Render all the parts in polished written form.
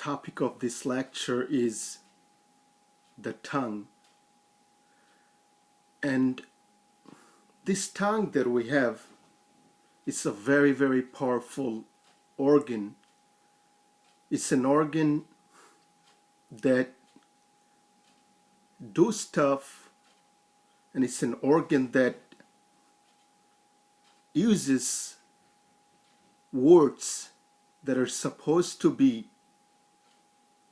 topic of this lecture is the tongue. And this tongue that we have is a very, very powerful organ. It's an organ that do stuff, and it's an organ that uses words that are supposed to be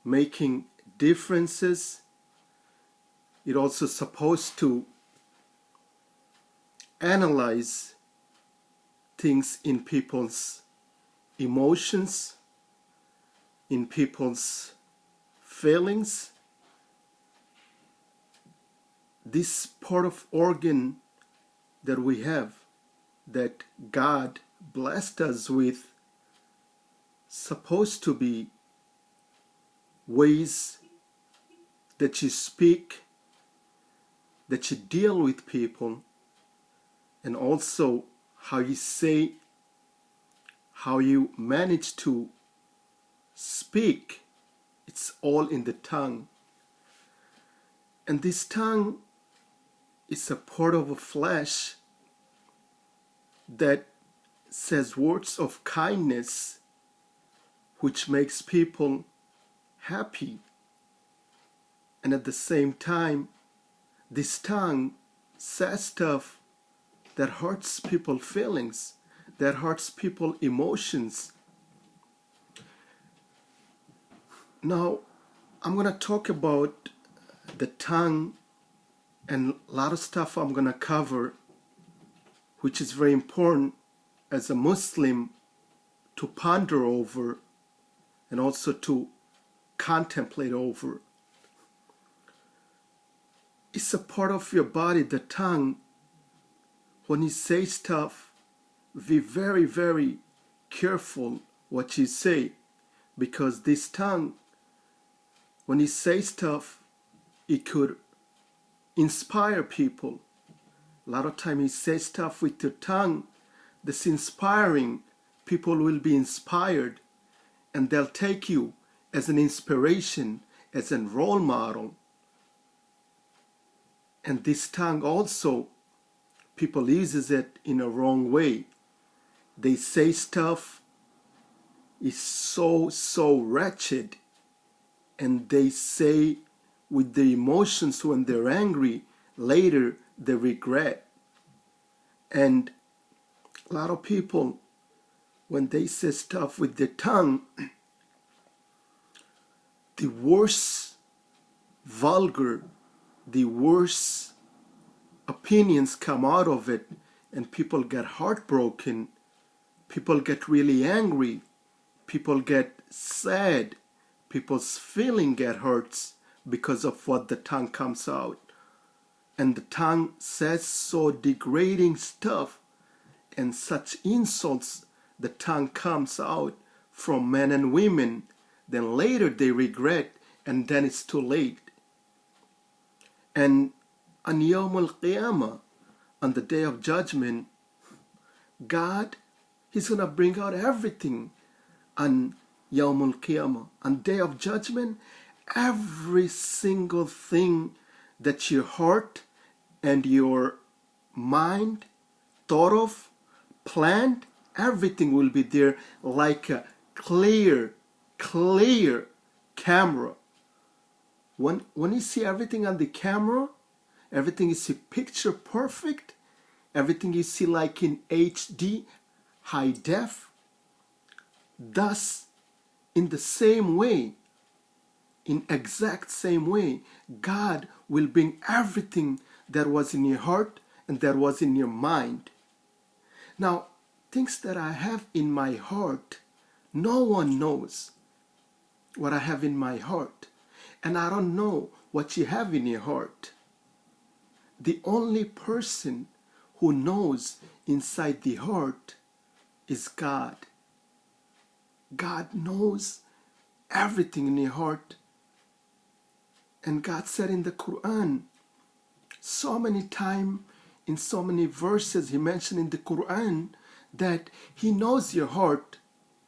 making differences. It also supposed to analyze things in people's emotions, in people's feelings. This part of organ that we have, that God blessed us with, supposed to be ways that you speak, that you deal with people, and also how you say, how you manage to speak. It's all in the tongue. And this tongue is a part of a flesh that says words of kindness, which makes people happy. And at the same time, this tongue says stuff that hurts people's feelings, that hurts people's emotions. Now, I'm going to talk about the tongue and a lot of stuff I'm going to cover, which is very important as a Muslim to ponder over and also to contemplate over. It's a part of your body, the tongue. When you say stuff, be very, very careful what you say, because this tongue, when you say stuff, it could inspire people. A lot of time you say stuff with your tongue that's inspiring. People will be inspired and they'll take you as an inspiration, as a role model. And this tongue also, people uses it in a wrong way. They say stuff is so wretched, and they say with the emotions when they're angry, later they regret. And a lot of people, when they say stuff with their tongue, the worst vulgar, the worst opinions come out of it, and people get heartbroken, people get really angry, people get sad, people's feeling get hurts because of what the tongue comes out. And the tongue says so degrading stuff and such insults. The tongue comes out from men and women, then later they regret, and then it's too late. And on Yawm al-Qiyamah, on the day of judgment, God, He's going to bring out everything on Yawm al-Qiyamah. On day of judgment, every single thing that your heart and your mind thought of, planned, everything will be there like a clear camera. When you see everything on the camera, everything you see picture perfect, everything you see like in HD, high def. Thus, in the same way, in exact same way, God will bring everything that was in your heart and that was in your mind. Now, things that I have in my heart, no one knows what I have in my heart. And I don't know what you have in your heart. The only person who knows inside the heart is God. God knows everything in your heart. And God said in the Quran, so many times, in so many verses, He mentioned in the Quran that He knows your heart.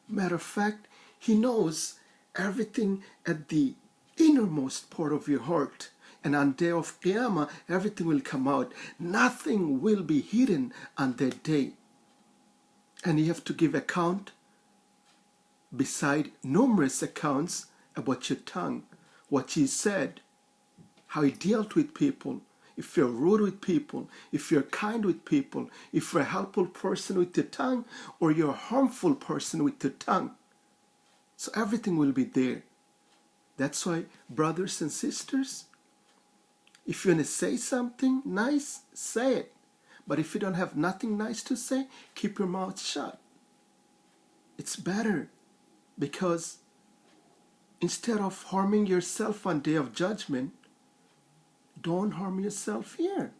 Matter of fact, He knows everything at the innermost part of your heart. And on day of Qiyamah, everything will come out. Nothing will be hidden on that day. And you have to give account, beside numerous accounts, about your tongue, what you said, how you dealt with people, if you're rude with people, if you're kind with people, if you're a helpful person with your tongue, or you're a harmful person with your tongue. So everything will be there. That's why, brothers and sisters, if you want to say something nice, say it. But if you don't have nothing nice to say, keep your mouth shut. It's better, because instead of harming yourself on Day of Judgment, don't harm yourself here.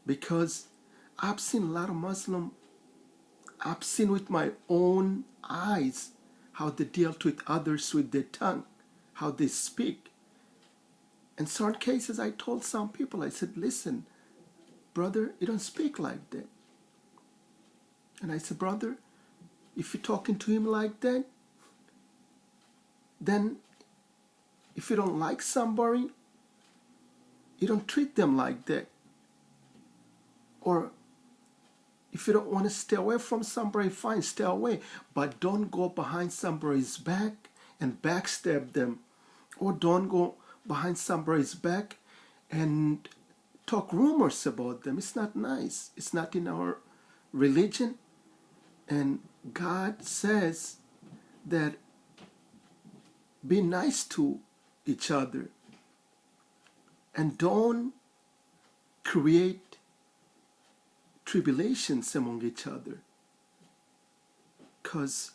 Because I've seen a lot of Muslims, I've seen with my own eyes how they dealt with others with their tongue, how they speak. In certain cases, I told some people, I said, listen, brother, you don't speak like that. And I said, brother, if you're talking to him like that, then if you don't like somebody, you don't treat them like that. Or if you don't want to stay away from somebody, fine, stay away. But don't go behind somebody's back and backstab them. Or don't go behind somebody's back and talk rumors about them. It's not nice. It's not in our religion. And God says that be nice to each other. And don't create tribulations among each other. Because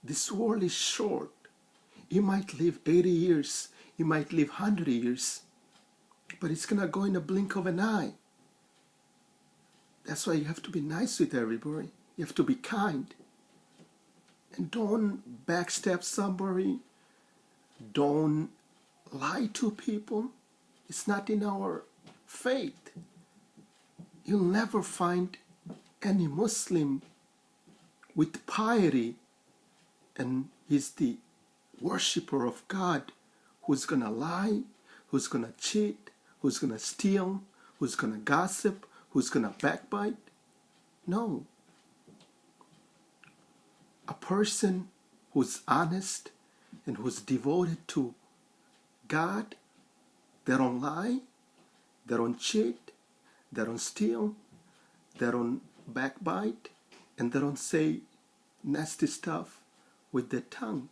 this world is short. You might live 80 years. You might live 100 years. But it's going to go in a blink of an eye. That's why you have to be nice with everybody. You have to be kind. And don't backstab somebody. Don't lie to people. It's not in our faith. You'll never find any Muslim with piety and he's the worshiper of God who's going to lie, who's going to cheat, who's going to steal, who's going to gossip, who's going to backbite. No. A person who's honest and who's devoted to God, they don't lie, they don't cheat, they don't steal, they don't backbite, and they don't say nasty stuff with their tongue.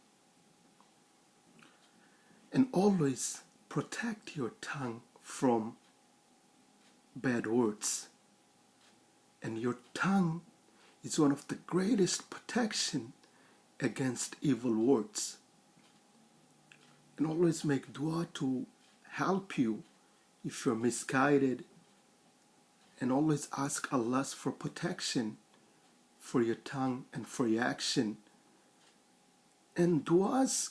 And always protect your tongue from bad words. And your tongue is one of the greatest protection against evil words. And always make dua to help you if you're misguided. And always ask Allah for protection for your tongue and for your action. And duas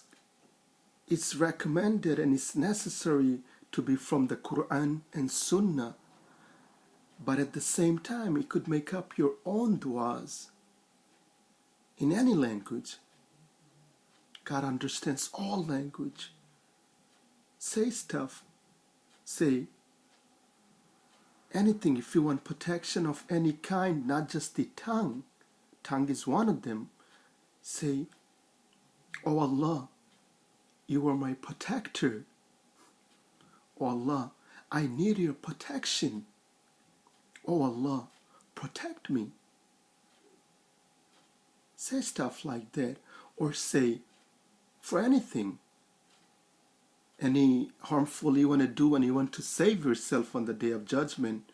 is recommended and it's necessary to be from the Quran and Sunnah. But at the same time, you could make up your own duas in any language. God understands all language. Say stuff. Say anything if you want protection of any kind, not just the tongue. Tongue is one of them. Say, "Oh Allah, you are my protector. Oh Allah, I need your protection. Oh Allah, protect me." Say stuff like that. Or say, for anything, any harmful you want to do and you want to save yourself on the Day of Judgment,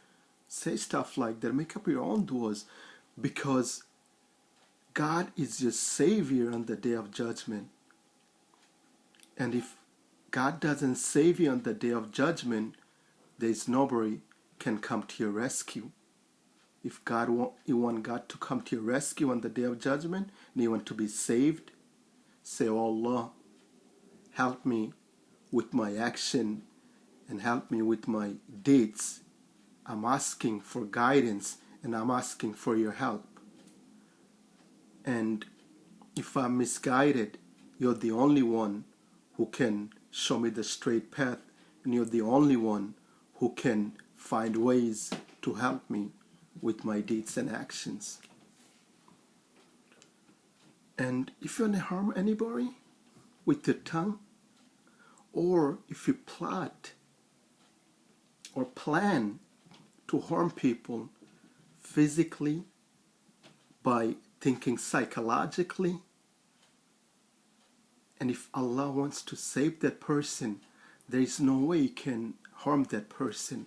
say stuff like that. Make up your own duas, because God is your Savior on the Day of Judgment. And if God doesn't save you on the Day of Judgment, there is nobody can come to your rescue. If you want God to come to your rescue on the Day of Judgment, and you want to be saved, say, "Oh Allah, help me with my action and help me with my deeds. I'm asking for guidance and I'm asking for your help. And if I'm misguided, You're the only one who can show me the straight path, and you're the only one who can find ways to help me with my deeds and actions. And if you want to harm anybody with your tongue, or if you plot or plan to harm people physically by thinking psychologically, and if Allah wants to save that person, there is no way you can harm that person.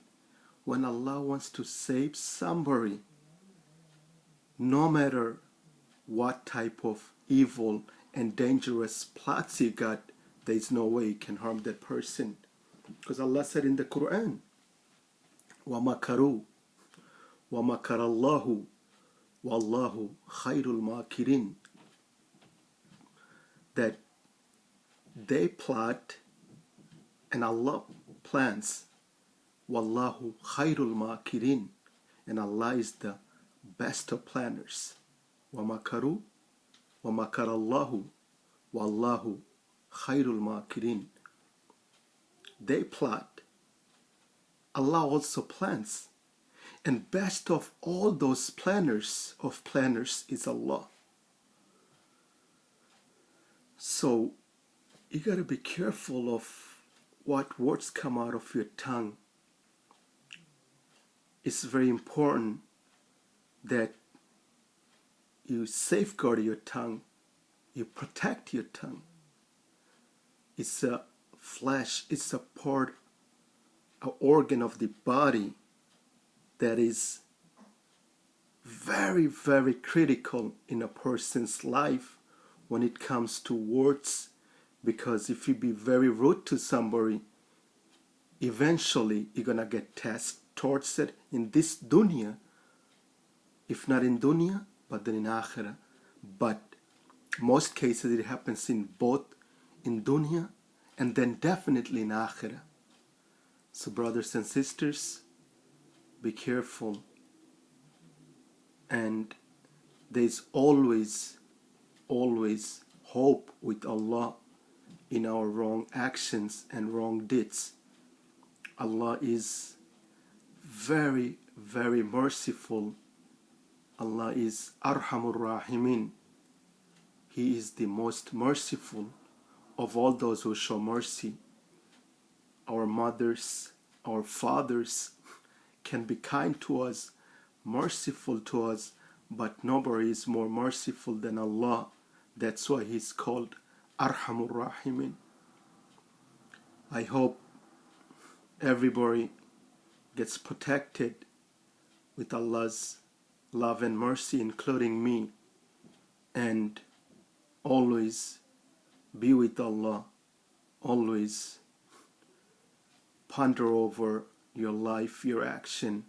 When Allah wants to save somebody, no matter what type of evil and dangerous plots you got, there is no way you can harm that person. Because Allah said in the Quran, وَمَكَرُوا وَمَكَرَ اللَّهُ وَاللَّهُ خَيْرُ الْمَاكِرِينَ, that they plot and Allah plans. Wallahu khairul makirin, and Allah is the best of planners. Wa makaru wa makarallahu wallahu khairul makirin. They plot, Allah also plans, and best of all those planners is Allah. So you gotta be careful of what words come out of your tongue. It's very important that you safeguard your tongue, you protect your tongue. It's a flesh, it's a part, an organ of the body that is very, very critical in a person's life when it comes to words. Because if you be very rude to somebody, eventually you're gonna get tested towards it in this dunya, if not in dunya, but then in akhirah. But most cases it happens in both in dunya and then definitely in akhirah. So brothers and sisters, be careful, and there's always hope with Allah in our wrong actions and wrong deeds. Allah is very, very merciful. Allah is Arhamur Rahimin. He is the most merciful of all those who show mercy. Our mothers, our fathers can be kind to us, merciful to us, but nobody is more merciful than Allah. That's why He's called Arhamur Rahimin. I hope everybody gets protected with Allah's love and mercy, including me, and always be with Allah. Always ponder over your life, your action,